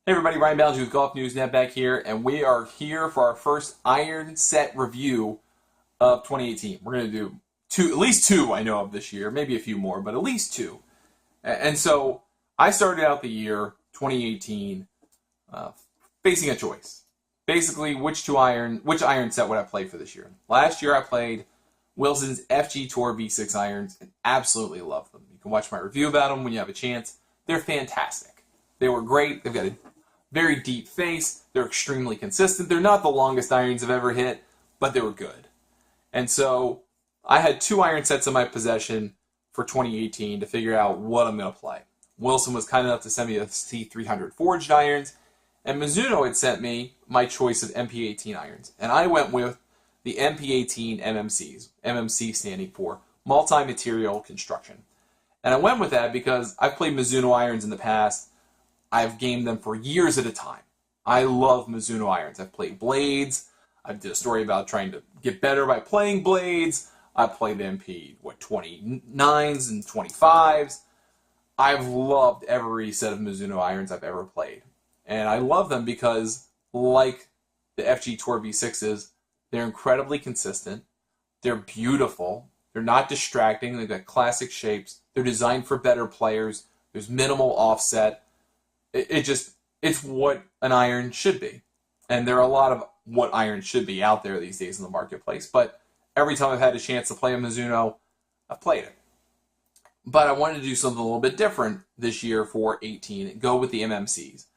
Hey everybody, Ryan Ballengee with Golf News Net back here, and we are here for our first iron set review of 2018. We're going to do at least two I know of this year, maybe a few more, but at least two. And so I started out the year 2018 facing a choice. Basically, which iron set would I play for this year? Last year I played Wilson's FG Tour V6 irons and absolutely love them. You can watch my review about them when you have a chance. They're fantastic. They were great. They've got a very deep face. They're extremely consistent. They're not the longest irons I've ever hit, but they were good. And so I had two iron sets in my possession for 2018 to figure out what I'm going to play. Wilson was kind enough to send me the C300 forged irons, and Mizuno had sent me my choice of MP-18 irons. And I went with the MP-18 MMCs, MMC standing for multi-material construction. And I went with that because I've played Mizuno irons in the past. I've gamed them for years at a time. I love Mizuno irons. I've played blades. I did a story about trying to get better by playing blades. I've played MP29s and 25s. I've loved every set of Mizuno irons I've ever played. And I love them because, like the FG Tour V6s, they're incredibly consistent. They're beautiful. They're not distracting. They've got classic shapes. They're designed for better players. There's minimal offset. It's what an iron should be. And there are a lot of what irons should be out there these days in the marketplace. But every time I've had a chance to play a Mizuno, I've played it. But I wanted to do something a little bit different this year for 18 and go with the MMCs.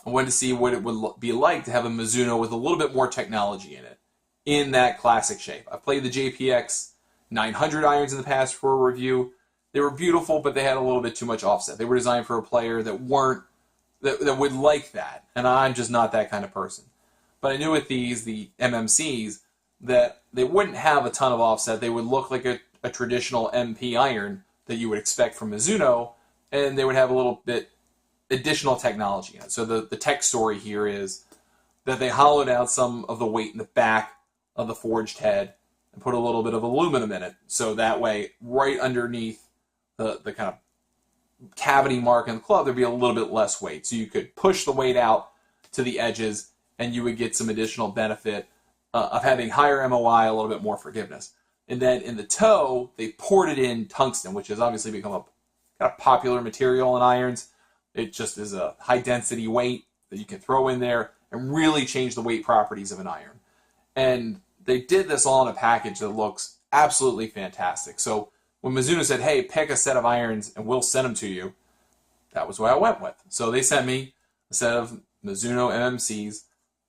I wanted to see what it would be like to have a Mizuno with a little bit more technology in it, in that classic shape. I've played the JPX 900 irons in the past for a review. They were beautiful, but they had a little bit too much offset. They were designed for a player that would like that, and I'm just not that kind of person. But I knew with these, the MMCs, that they wouldn't have a ton of offset. They would look like a traditional MP iron that you would expect from Mizuno, and they would have a little bit additional technology in it. So the tech story here is that they hollowed out some of the weight in the back of the forged head and put a little bit of aluminum in it. So that way, right underneath the kind of cavity mark in the club, there'd be a little bit less weight. So you could push the weight out to the edges, and you would get some additional benefit of having higher MOI, a little bit more forgiveness. And then in the toe, they poured it in tungsten, which has obviously become a kind of popular material in irons. It just is a high-density weight that you can throw in there and really change the weight properties of an iron. And they did this all in a package that looks absolutely fantastic. So when Mizuno said, hey, pick a set of irons and we'll send them to you, that was what I went with. So they sent me a set of Mizuno MMCs,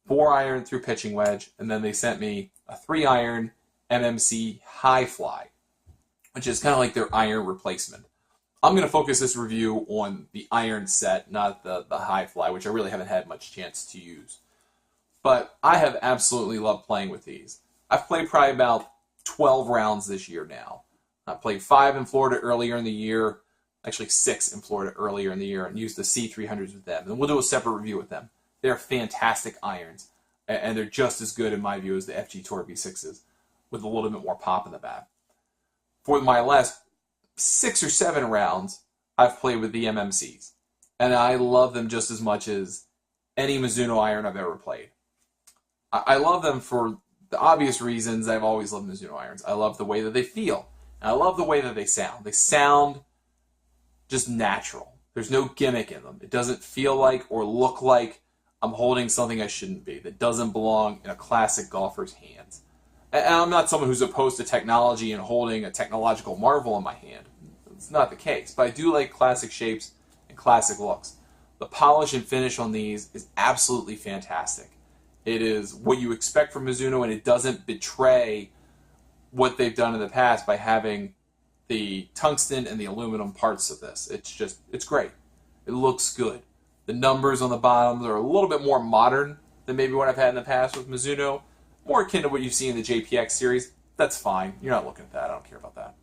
4-iron through pitching wedge, and then they sent me a 3-iron MMC high fly, which is kind of like their iron replacement. I'm going to focus this review on the iron set, not the high fly, which I really haven't had much chance to use. But I have absolutely loved playing with these. I've played probably about 12 rounds this year now. I played 5 in Florida earlier in the year, actually 6 in Florida earlier in the year, and used the C300s with them. And we'll do a separate review with them. They're fantastic irons, and they're just as good in my view as the FG Tour V6s, with a little bit more pop in the back. For my last 6 or 7 rounds, I've played with the MMCs, and I love them just as much as any Mizuno iron I've ever played. I love them for the obvious reasons. I've always loved Mizuno irons. I love the way that they feel. And I love the way that they sound. They sound just natural. There's no gimmick in them. It doesn't feel like or look like I'm holding something I shouldn't be, that doesn't belong in a classic golfer's hands. And I'm not someone who's opposed to technology and holding a technological marvel in my hand. It's not the case. But I do like classic shapes and classic looks. The polish and finish on these is absolutely fantastic. It is what you expect from Mizuno, and it doesn't betray what they've done in the past by having the tungsten and the aluminum parts of this. It's great. It looks good. The numbers on the bottom are a little bit more modern than maybe what I've had in the past with Mizuno. More akin to what you see in the JPX series. That's fine. You're not looking at that. I don't care about that.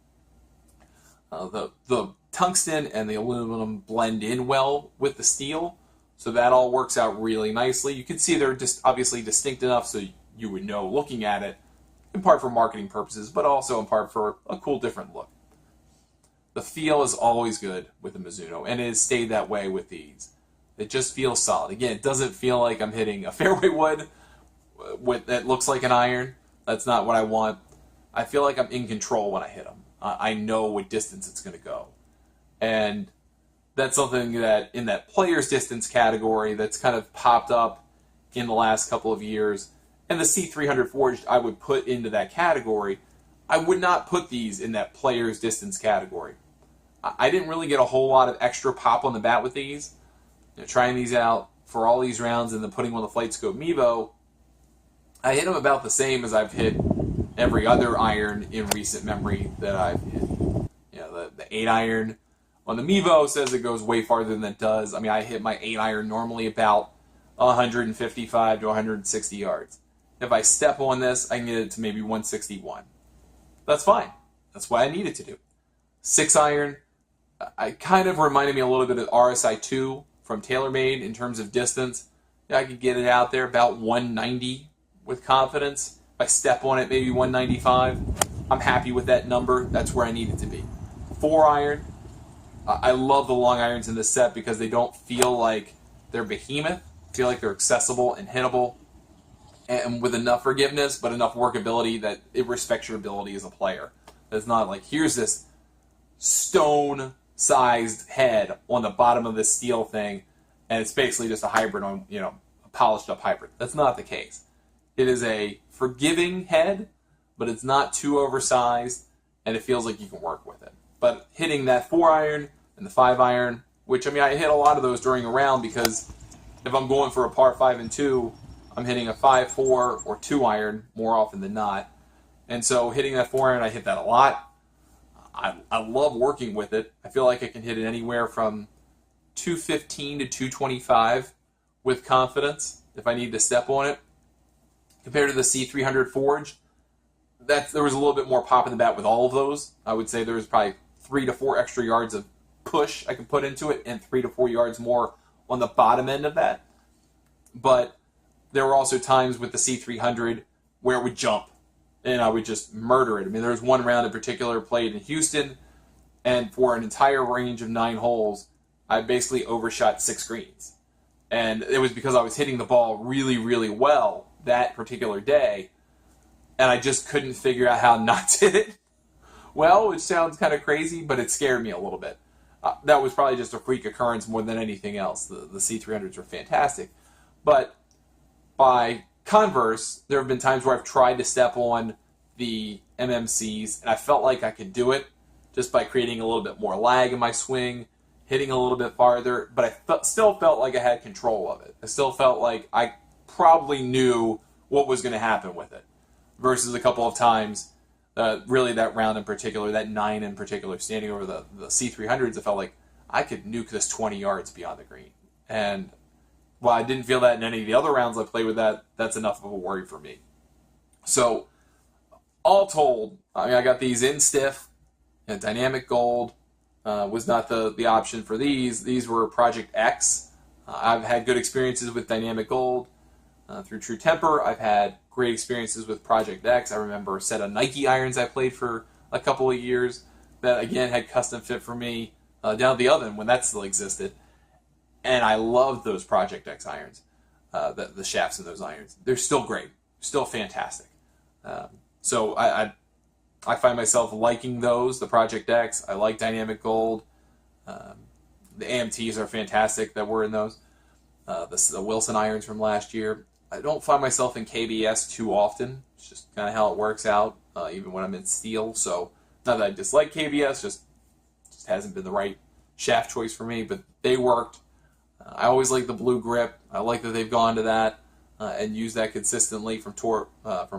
The tungsten and the aluminum blend in well with the steel, so that all works out really nicely. You can see they're just obviously distinct enough so you would know looking at it, in part for marketing purposes, but also in part for a cool different look. The feel is always good with the Mizuno, and it has stayed that way with these. It just feels solid. Again, it doesn't feel like I'm hitting a fairway wood that looks like an iron. That's not what I want. I feel like I'm in control when I hit them. I know what distance it's going to go. And that's something that in that player's distance category that's kind of popped up in the last couple of years. And the C300 Forged I would put into that category. I would not put these in that player's distance category. I didn't really get a whole lot of extra pop on the bat with these. Trying these out for all these rounds and then putting on the Flight Scope Mevo, I hit them about the same as I've hit every other iron in recent memory that I've hit. The 8 iron on the Mevo says it goes way farther than it does. I mean, I hit my 8 iron normally about 155 to 160 yards. If I step on this, I can get it to maybe 161. That's fine. That's what I need it to do. 6 iron, I kind of reminded me a little bit of RSI 2 from TaylorMade in terms of distance. I could get it out there about 190 with confidence. If I step on it, maybe 195. I'm happy with that number. That's where I need it to be. 4 iron, I love the long irons in this set because they don't feel like they're behemoth. Feel like they're accessible and hittable, and with enough forgiveness, but enough workability that it respects your ability as a player. It's not like, here's this stone-sized head on the bottom of this steel thing, and it's basically just a hybrid on, a polished-up hybrid. That's not the case. It is a forgiving head, but it's not too oversized, and it feels like you can work with it. But hitting that 4 iron and the 5 iron, which, I hit a lot of those during a round because if I'm going for a par 5 and 2, I'm hitting a 5-4 or 2 iron more often than not. And so hitting that 4 iron, I hit that a lot. I love working with it. I feel like I can hit it anywhere from 215 to 225 with confidence if I need to step on it. Compared to the C300 Forged, there was a little bit more pop in the bat with all of those. I would say there was probably 3 to 4 extra yards of push I can put into it and 3 to 4 yards more on the bottom end of that. But there were also times with the C300 where it would jump and I would just murder it. There was one round in particular played in Houston, and for an entire range of 9 holes, I basically overshot 6 greens. And it was because I was hitting the ball really, really well that particular day, and I just couldn't figure out how not to hit it well, which sounds kind of crazy, but it scared me a little bit. That was probably just a freak occurrence more than anything else. The C300s were fantastic. But by converse, there have been times where I've tried to step on the MMCs, and I felt like I could do it just by creating a little bit more lag in my swing, hitting a little bit farther, but I still felt like I had control of it. I still felt like I probably knew what was going to happen with it, versus a couple of times, really that round in particular, that 9 in particular, standing over the C300s, I felt like I could nuke this 20 yards beyond the green. And while I didn't feel that in any of the other rounds I played with that, that's enough of a worry for me. So, all told, I got these in stiff, dynamic gold was not the option for these. These were Project X. I've had good experiences with dynamic gold through True Temper. I've had great experiences with Project X. I remember a set of Nike irons I played for a couple of years that, again, had custom fit for me down at the oven when that still existed. And I loved those Project X irons, the shafts in those irons. They're still great, still fantastic. So I find myself liking those, the Project X. I like Dynamic Gold. The AMTs are fantastic that were in those. The Wilson irons from last year. I don't find myself in KBS too often. It's just kind of how it works out, even when I'm in steel. So not that I dislike KBS, just hasn't been the right shaft choice for me, but they worked. I always like the blue grip. I like that they've gone to that and use that consistently from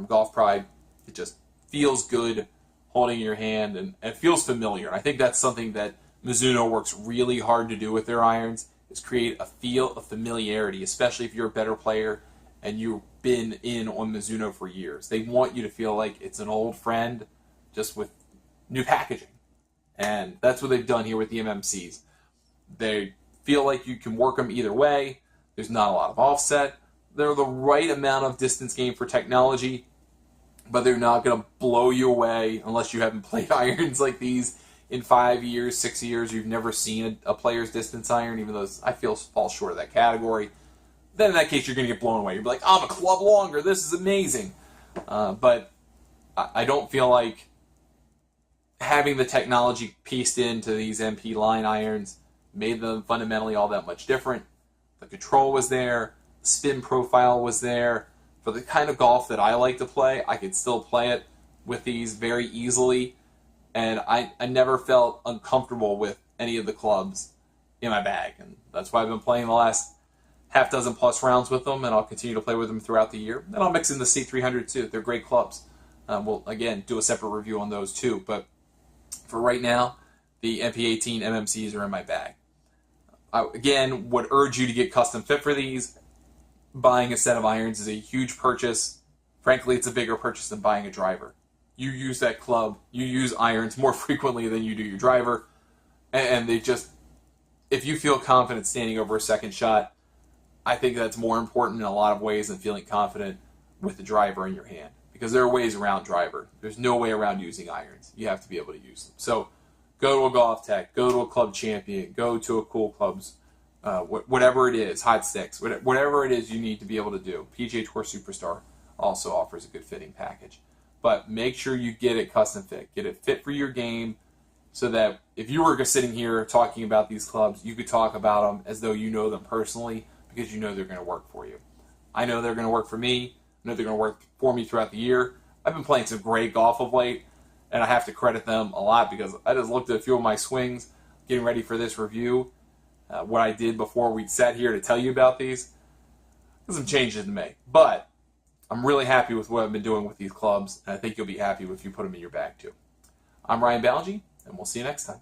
Golf Pride. It just feels good holding in your hand, and it feels familiar. I think that's something that Mizuno works really hard to do with their irons, is create a feel of familiarity, especially if you're a better player and you've been in on Mizuno for years. They want you to feel like it's an old friend, just with new packaging. And that's what they've done here with the MMCs. They feel like you can work them either way. There's not a lot of offset. They're the right amount of distance gain for technology, but they're not going to blow you away unless you haven't played irons like these in 5 years, 6 years, you've never seen a player's distance iron, even though I feel falls short of that category, then in that case, you're going to get blown away. You'll be like, I'm a club longer. This is amazing. But I don't feel like having the technology pieced into these MP line irons made them fundamentally all that much different. The control was there. The spin profile was there. For the kind of golf that I like to play, I could still play it with these very easily. And I never felt uncomfortable with any of the clubs in my bag. And that's why I've been playing the last half dozen plus rounds with them, and I'll continue to play with them throughout the year. And I'll mix in the C300 too. They're great clubs. We'll, again, do a separate review on those too. But for right now, the MP-18 MMCs are in my bag. I, again, would urge you to get custom fit for these. Buying a set of irons is a huge purchase. Frankly, it's a bigger purchase than buying a driver. You use that club, you use irons more frequently than you do your driver, and they just, if you feel confident standing over a second shot, I think that's more important in a lot of ways than feeling confident with the driver in your hand. Because there are ways around driver. There's no way around using irons. You have to be able to use them. So go to a Golf Tech, go to a Club Champion, go to a Cool Clubs, whatever it is, Hot Sticks, whatever it is you need to be able to do. PGA Tour Superstar also offers a good fitting package. But make sure you get it custom fit. Get it fit for your game so that if you were sitting here talking about these clubs, you could talk about them as though you know them personally because you know they're going to work for you. I know they're going to work for me. I know they're going to work for me throughout the year. I've been playing some great golf of late, and I have to credit them a lot because I just looked at a few of my swings getting ready for this review. What I did before we sat here to tell you about these. There's some changes to make, but I'm really happy with what I've been doing with these clubs, and I think you'll be happy if you put them in your bag too. I'm Ryan Ballengee, and we'll see you next time.